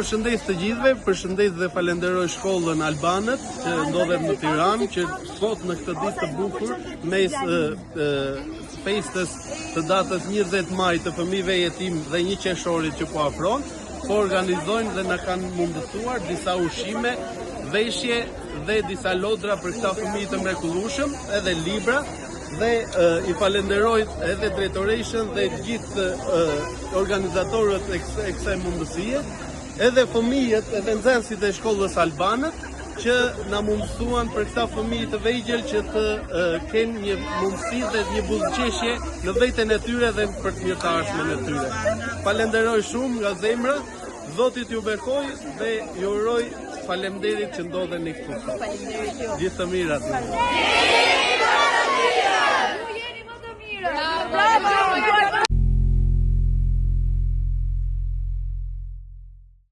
përshëndes të gjithëve, përshëndes dhe falenderoj shkollën Albanët që ndodhet në Tiranë, që sot në këtë ditë të bukur mes festës të datës 20 maj të fëmijëve jetim dhe 1 qershorit që po afron, po organizojnë dhe na kanë mundësuar disa ushqime, veshje dhe disa lodra për këta fëmijë të mrekullueshëm, edhe libra. Dhe i falenderoj edhe drejtoreshën dhe gjithë organizatorët e kësaj mundësie, edhe fëmijët, edhe nxënësit e shkollës Albanët, që na mundësuan për këta fëmijë të vegjël që të kenë një mundësi dhe një buzëqeshje në veten e tyre dhe për të mirëtarshmen e tyre. Falenderoj shumë nga zemra, Zoti t'ju bekoj dhe ju uroj faleminderit që ndodheni këtu. Faleminderit ju. Gjithë të mirat. Ju jeni më të mirë.